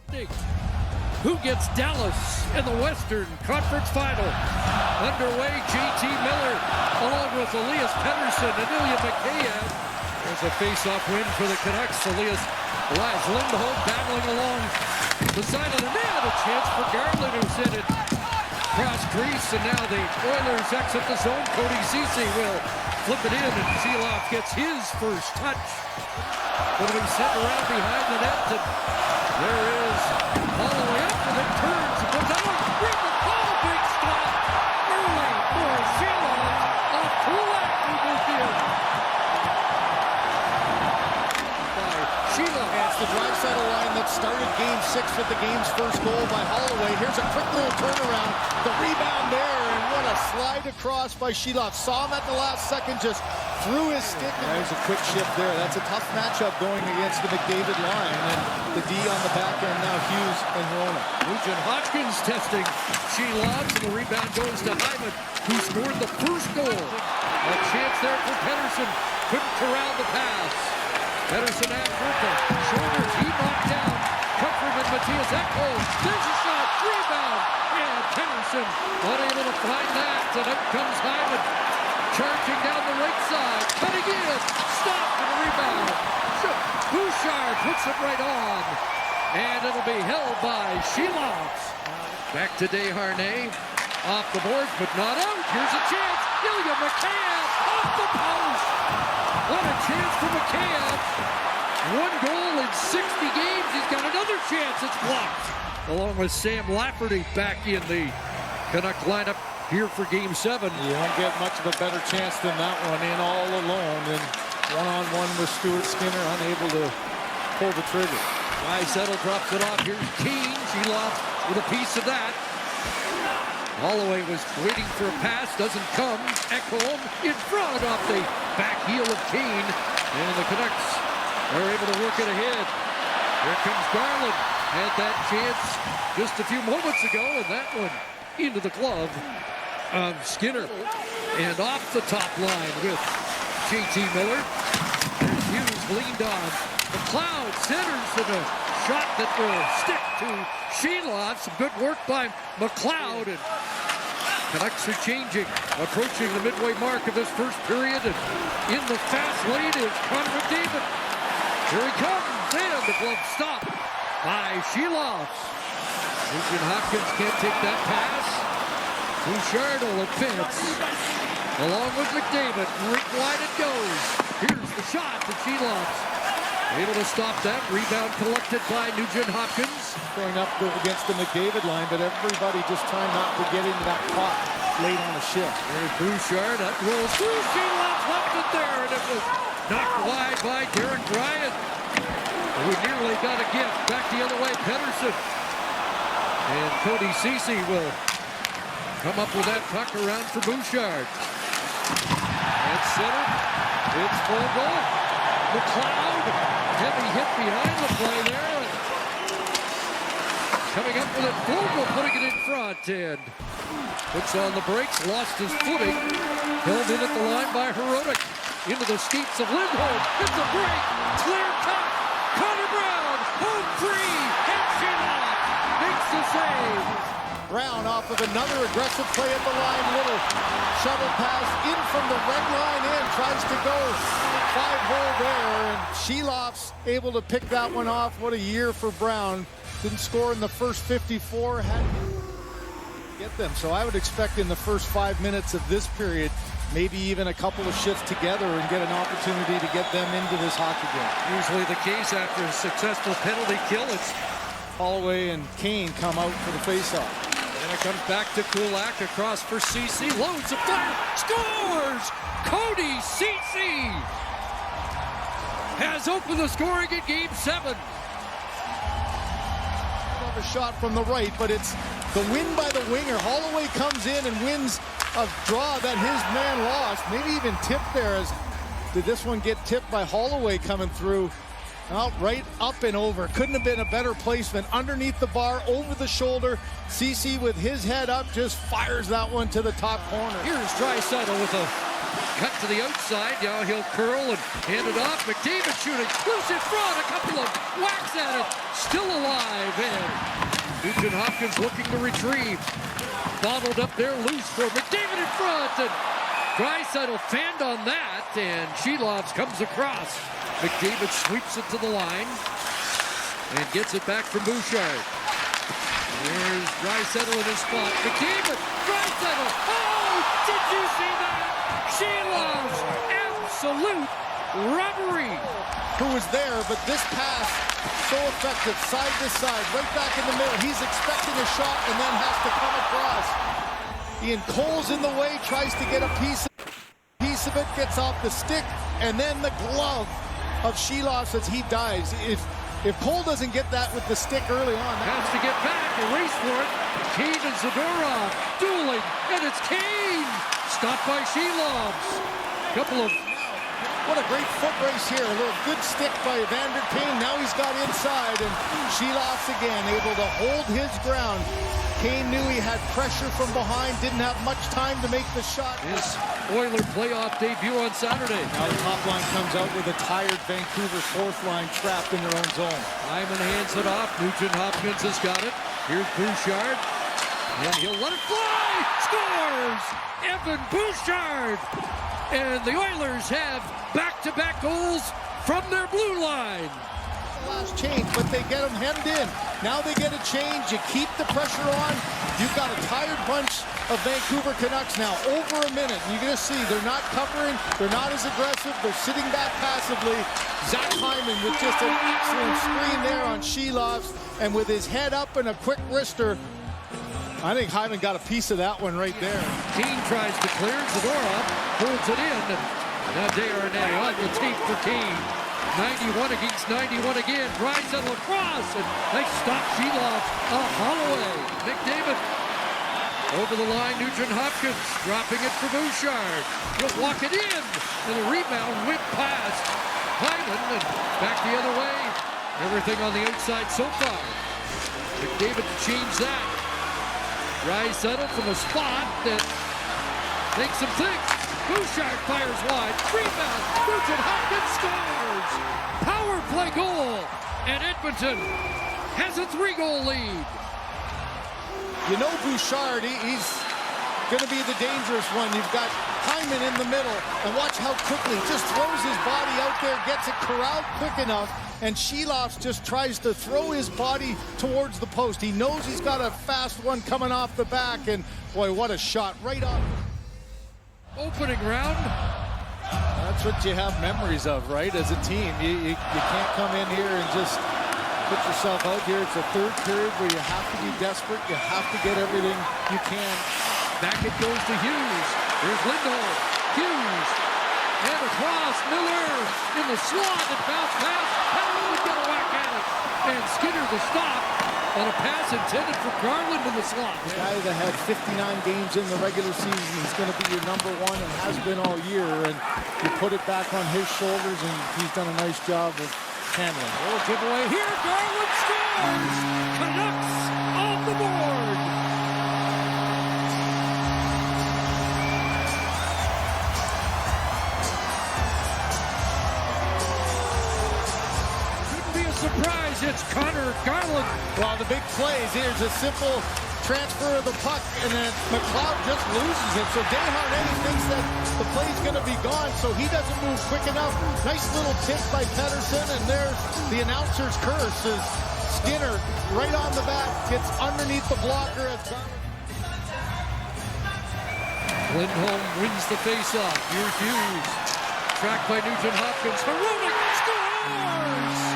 Who gets Dallas in the Western Conference Final? Underway, J.T. Miller along with Elias Pettersson and Ilya Mikheyev. There's a face-off win for the Canucks. Elias Lindholm battling along the side of the net. A chance for Garland, who's hit it cross crease, and now the Oilers exit the zone. Cody Ceci will flip it in, and Sheeloff gets his first touch. It'll be sent around behind the net, and there is all the way up, and it turns and goes out. Great ball, big stop early for Sheeloff off Kulak, who moved in. Sheeloff. It's the Draisaitl line that started Game 6 with the game's first goal by Holloway. Here's a quick little turnaround. The rebound there, and what a slide across by Sheeloff. Saw him at the last second, just threw his stick. There's a quick shift there. That's a tough matchup going against the McDavid line. And the D on the back end now, Hughes and Rona. Nugent-Hopkins testing Sheeloff, and the rebound goes to Hyman, who scored the first goal. A chance there for Pettersson. Couldn't corral the pass. Pettersson after it. Shoulders, he knocked down. Comfort and Matthias Ekholm. There's a shot. Rebound. And Pettersson unable to find that. And up comes Hyman. Charging down the right side. Cutting in. Stop and a rebound. Bouchard puts it right on. And it'll be held by Sheeloff. Back to Desharnais. Off the boards, but not out. Here's a chance. Ilya Mikheyev off the post. What a chance for Mikheyev. 1 goal in 60 games. He's got another chance. It's blocked. Along with Sam Lafferty back in the Canuck lineup here for Game 7. You won't get much of a better chance than that one in all alone. And one-on-one with Stuart Skinner, unable to pull the trigger. Draisaitl drops it off. Here's Kane. Sheeloff with a piece of that. Holloway was waiting for a pass, doesn't come. Ekholm in front off the back heel of Kane. And the Canucks are able to work it ahead. Here comes Garland. Had that chance just a few moments ago, and that one into the glove of Skinner. And off the top line with J.T. Miller. There's Hughes leaned on. McLeod centers and a shot that will stick to Sheeloff. Some good work by McLeod. And Canucks are changing, approaching the midway mark of this first period. And in the fast lane is Connor McDavid. Here he comes. And the glove stopped by Sheeloff. Nugent-Hopkins can't take that pass. Bouchard will advance. Along with McDavid. Right wide it goes. Here's the shot to Sheeloff. Able to stop that. Rebound collected by Nugent-Hopkins. Going up against the McDavid line, but everybody just trying not to get into that pot late on the shift. There's Bouchard. That rolls through. Sheeloff left it there, and it was knocked wide by Derek Ryan. We nearly got a gift. Back the other way, Pettersson. And Cody Ceci will come up with that puck around for Bouchard. It's centered. It's full goal. McLeod, heavy hit behind the play there. Coming up with it, Vogel putting it in front, and puts on the brakes, lost his footing. Held in at the line by Hronek. Into the skates of Lindholm. It's a break. Clear cut. Connor Brown, home free. And Sheeloff makes the save. Brown off of another aggressive play at the line. Little shuttle pass in from the red line in. Tries to go 5-hole there. And Sheeloff's able to pick that one off. What a year for Brown. Didn't score in the first 54. Had to get them. So I would expect in the first 5 minutes of this period, maybe even a couple of shifts together and get an opportunity to get them into this hockey game. Usually the case after a successful penalty kill. It's Holloway and Kane come out for the faceoff. And it comes back to Kulak across for Ceci. Loads of fire. Scores! Cody Ceci has opened the scoring in Game 7. A shot from the right, but it's the win by the winger. Holloway comes in and wins a draw that his man lost. Maybe even tipped there. Did this one get tipped by Holloway coming through? Oh, right up and over. Couldn't have been a better placement. Underneath the bar, over the shoulder. Ceci with his head up just fires that one to the top corner. Here's Draisaitl with a cut to the outside. Now he'll curl and hand it off. McDavid shooting. Loose in front. A couple of whacks at it. Still alive. drive in. Nugent-Hopkins looking to retrieve. Bottled up there, loose for McDavid in front. And Draisaitl fanned on that, and Shelovs comes across. McDavid sweeps it to the line and gets it back from Bouchard. There's Draisaitl in his spot. McDavid, Draisaitl. Oh, did you see that? Shelovs, absolute robbery. Who was there, but this pass so effective, side to side, right back in the middle. He's expecting a shot and then has to come across. Ian Cole's in the way, tries to get a piece of it, gets off the stick, and then the glove of Shelovs as he dives. If Cole doesn't get that with the stick early on, has to get back, a race for it. Kane and Zadorov dueling, and it's Kane stopped by Shelovs. What a great foot race here. A little good stick by Evander Kane. Now he's got inside, and Shelovs again able to hold his ground. Kane knew he had pressure from behind, didn't have much time to make the shot. His Oiler playoff debut on Saturday. Now the top line comes out with a tired Vancouver fourth line trapped in their own zone. Hyman hands it off. Nugent-Hopkins has got it. Here's Bouchard, and he'll let it fly. Scores! Evan Bouchard! And the Oilers have back-to-back goals from their blue line. Last change, but they get them hemmed in. Now they get a change. You keep the pressure on. You've got a tired bunch of Vancouver Canucks now. Over a minute. You're going to see they're not covering. They're not as aggressive. They're sitting back passively. Zach Hyman with just an excellent screen there on Shelovs. And with his head up and a quick wrister, I think Hyman got a piece of that one right there. Kane tries to clear. Zadorov holds it in. Now Desharnais on the tape for Kane. 91 against 91 again. Draisaitl across, and nice stop. Shelovs off Holloway. McDavid over the line. Nugent-Hopkins dropping it for Bouchard. He'll walk it in, and a rebound whip past Hyman, and back the other way. Everything on the outside so far. McDavid to change that. Draisaitl from a spot that makes him think. Bouchard fires wide. Rebound. Nugent-Hopkins scores. Power play goal. And Edmonton has a 3-goal lead. You know Bouchard, he's going to be the dangerous one. You've got Hyman in the middle. And watch how quickly just throws his body out there, gets it corralled quick enough. And Shelovs just tries to throw his body towards the post. He knows he's got a fast one coming off the back. And boy, what a shot right on. Opening round. That's what you have memories of, right? As a team, you can't come in here and just put yourself out here. It's a third period where you have to be desperate. You have to get everything you can. Back it goes to Hughes. Here's Lindholm. Hughes. And across. Miller in the slot and bounce pass. Powell would get a whack at it. And Skinner the stop on a pass intended for Garland in the slot. The guy that had 59 games in the regular season, he's going to be your number one and has been all year. And you put it back on his shoulders, and he's done a nice job of handling. Oh, giveaway here. Garland scores. Canucks on the board. Surprise, it's Connor Garland. Well, the big plays, here's a simple transfer of the puck, and then McLeod just loses it. So Desharnais thinks that the play's going to be gone, so he doesn't move quick enough. Nice little tip by Pettersson, and there's the announcer's curse as Skinner, right on the back, gets underneath the blocker. Lindholm wins the faceoff. Here's Hughes. Tracked by Nugent-Hopkins. Heroic scores!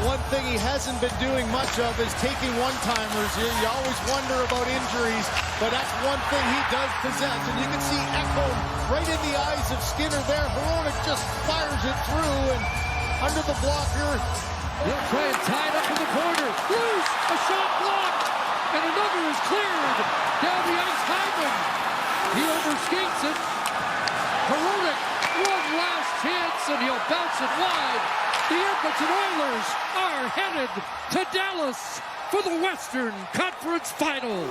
One thing he hasn't been doing much of is taking one-timers. You always wonder about injuries, but that's one thing he does possess. And you can see Echo right in the eyes of Skinner there. Heroic just fires it through and under the blocker. He'll try and tie it up in the corner. Loose! A shot blocked! And another is cleared. Down the ice, Hyman. He overskates it. Heroic, one last chance, and he'll bounce it wide. The Edmonton Oilers are headed to Dallas for the Western Conference Final.